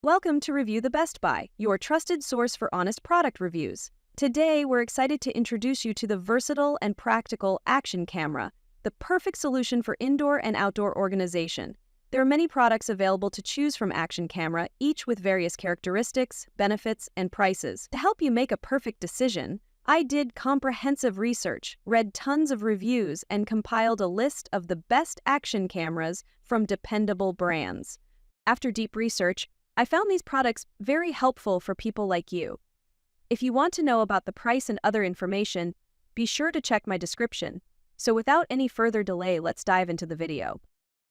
Welcome to Review the Best Buy, your trusted source for honest product reviews. Today, we're excited to introduce you to the versatile and practical Action Camera, the perfect solution for indoor and outdoor organization. There are many products available to choose from Action Camera, each with various characteristics, benefits, and prices. To help you make a perfect decision, I did comprehensive research, read tons of reviews, and compiled a list of the best action cameras from dependable brands. After deep research, I found these products very helpful for people like you. If you want to know about the price and other information, be sure to check my description. So without any further delay, let's dive into the video.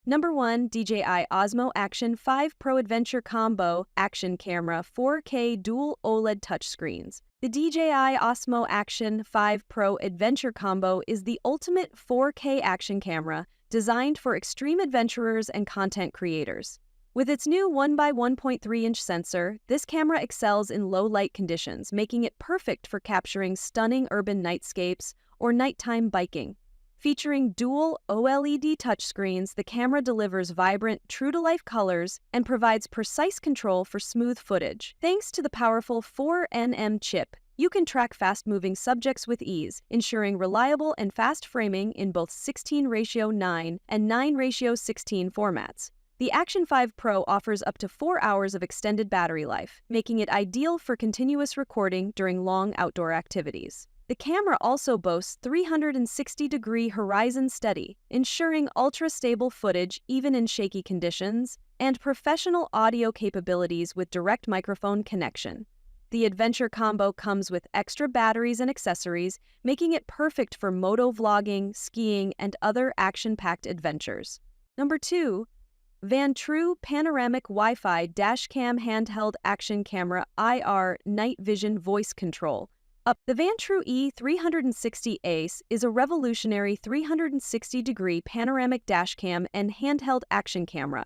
Number 1. DJI Osmo Action 5 Pro Adventure Combo Action Camera 4K Dual OLED Touchscreens. The DJI Osmo Action 5 Pro Adventure Combo is the ultimate 4K action camera designed for extreme adventurers and content creators. With its new 1x1.3-inch sensor, this camera excels in low-light conditions, making it perfect for capturing stunning urban nightscapes or nighttime biking. Featuring dual OLED touchscreens, the camera delivers vibrant, true-to-life colors and provides precise control for smooth footage. Thanks to the powerful 4nm chip, you can track fast-moving subjects with ease, ensuring reliable and fast framing in both 16:9 and 9:16 formats. The Action 5 Pro offers up to 4 hours of extended battery life, making it ideal for continuous recording during long outdoor activities. The camera also boasts 360-degree horizon steady, ensuring ultra-stable footage even in shaky conditions, and professional audio capabilities with direct microphone connection. The Adventure Combo comes with extra batteries and accessories, making it perfect for moto vlogging, skiing, and other action-packed adventures. Number 2. Vantrue Panoramic Wi-Fi Dashcam Handheld Action Camera IR Night Vision Voice Control. The Vantru E360 Ace is a revolutionary 360-degree panoramic dashcam and handheld action camera,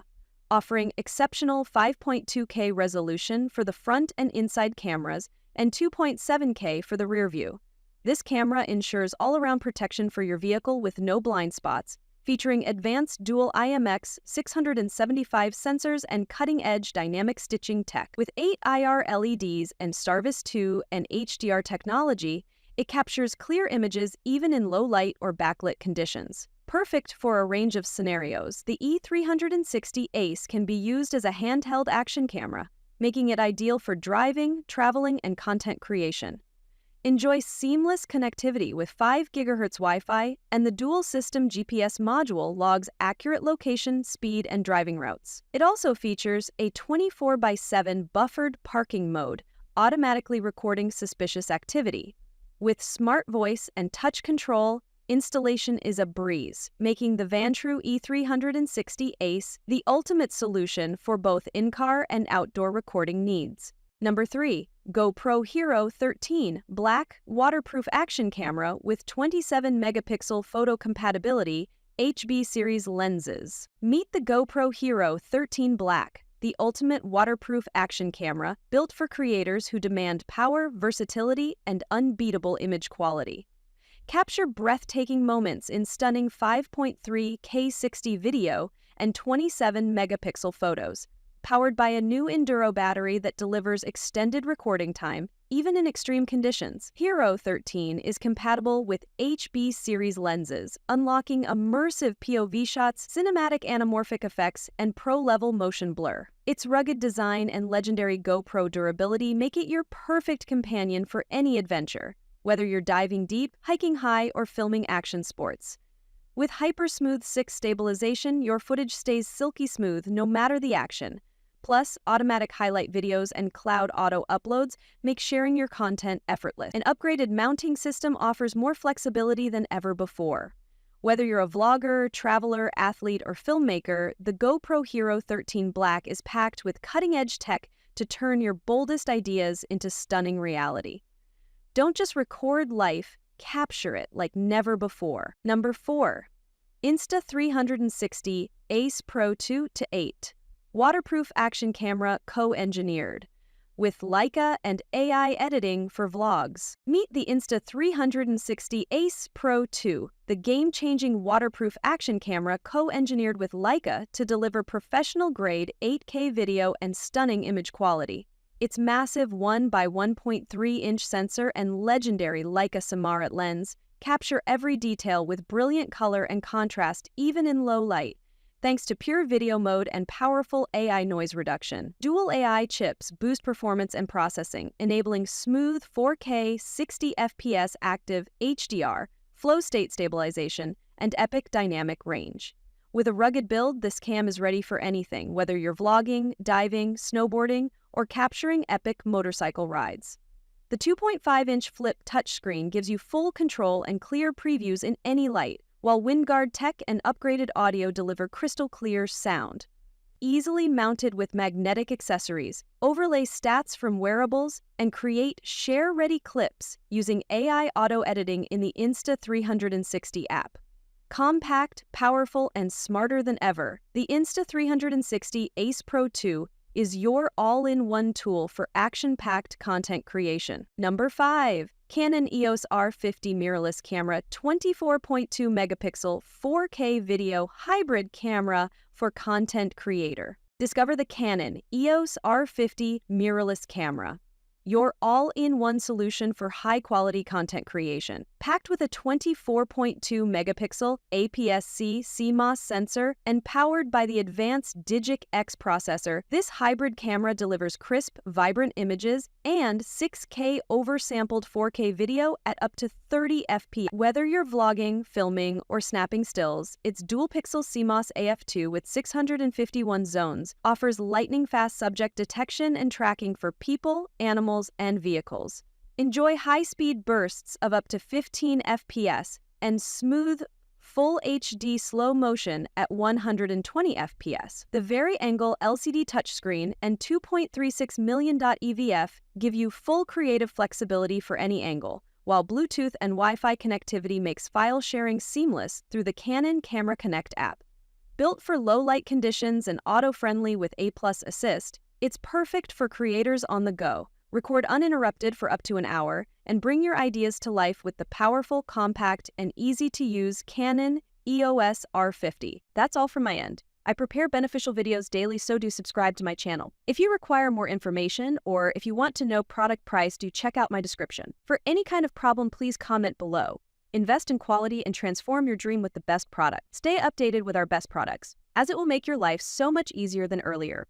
offering exceptional 5.2K resolution for the front and inside cameras and 2.7K for the rear view. This camera ensures all-around protection for your vehicle with no blind spots, featuring advanced dual IMX 675 sensors and cutting-edge dynamic stitching tech. With 8 IR LEDs and Starvis 2 and HDR technology, it captures clear images even in low-light or backlit conditions. Perfect for a range of scenarios, the E360 Ace can be used as a handheld action camera, making it ideal for driving, traveling, and content creation. Enjoy seamless connectivity with 5 GHz Wi-Fi, and the dual-system GPS module logs accurate location, speed, and driving routes. It also features a 24/7 buffered parking mode, automatically recording suspicious activity. With smart voice and touch control, installation is a breeze, making the Vantru E360 Ace the ultimate solution for both in-car and outdoor recording needs. Number 3. GoPro Hero 13 Black Waterproof Action Camera with 27-megapixel photo compatibility HB series lenses. Meet the GoPro Hero 13 Black, the ultimate waterproof action camera built for creators who demand power, versatility, and unbeatable image quality. Capture breathtaking moments in stunning 5.3K 60 video and 27-megapixel photos, powered by a new Enduro battery that delivers extended recording time, even in extreme conditions. Hero 13 is compatible with HB series lenses, unlocking immersive POV shots, cinematic anamorphic effects, and pro-level motion blur. Its rugged design and legendary GoPro durability make it your perfect companion for any adventure, whether you're diving deep, hiking high, or filming action sports. With Hyper-Smooth 6 stabilization, your footage stays silky smooth no matter the action. Plus, automatic highlight videos and cloud auto uploads make sharing your content effortless. An upgraded mounting system offers more flexibility than ever before. Whether you're a vlogger, traveler, athlete, or filmmaker, the GoPro Hero 13 Black is packed with cutting-edge tech to turn your boldest ideas into stunning reality. Don't just record life, capture it like never before. Number 4. Insta360 Ace Pro 2-8 Waterproof Action Camera Co-Engineered. with Leica and AI editing for vlogs. Meet the Insta360 Ace Pro 2, the game-changing waterproof action camera co-engineered with Leica to deliver professional-grade 8K video and stunning image quality. Its massive 1 by 1.3-inch sensor and legendary Leica Samara lens capture every detail with brilliant color and contrast even in low light, thanks to pure video mode and powerful AI noise reduction. Dual AI chips boost performance and processing, enabling smooth 4K 60 FPS active HDR, flow state stabilization, and epic dynamic range. With a rugged build, this cam is ready for anything, whether you're vlogging, diving, snowboarding, or capturing epic motorcycle rides. The 2.5-inch flip touchscreen gives you full control and clear previews in any light, while WindGuard tech and upgraded audio deliver crystal-clear sound. Easily mounted with magnetic accessories, overlay stats from wearables, and create share-ready clips using AI auto-editing in the Insta360 app. Compact, powerful, and smarter than ever, the Insta360 Ace Pro 2 is your all-in-one tool for action-packed content creation. Number 5. Canon EOS R50 Mirrorless Camera 24.2 megapixel 4K video hybrid camera for content creator. Discover the Canon EOS R50 Mirrorless Camera, your all-in-one solution for high-quality content creation. Packed with a 24.2 megapixel APS-C CMOS sensor and powered by the advanced DJI X processor, this hybrid camera delivers crisp, vibrant images and 6K oversampled 4K video at up to 30 fps. Whether you're vlogging, filming, or snapping stills, its dual-pixel CMOS AF2 with 651 zones offers lightning-fast subject detection and tracking for people, animals, and vehicles. Enjoy high-speed bursts of up to 15 FPS and smooth, full HD slow motion at 120 FPS. The vari-angle LCD touchscreen and 2.36 million EVF give you full creative flexibility for any angle, while Bluetooth and Wi-Fi connectivity makes file sharing seamless through the Canon Camera Connect app. Built for low-light conditions and auto-friendly with A+ Assist, it's perfect for creators on the go. Record uninterrupted for up to an hour, and bring your ideas to life with the powerful, compact, and easy-to-use Canon EOS R50. That's all from my end. I prepare beneficial videos daily, so do subscribe to my channel. If you require more information, or if you want to know product price, do check out my description. For any kind of problem, please comment below. Invest in quality and transform your dream with the best product. Stay updated with our best products, as it will make your life so much easier than earlier.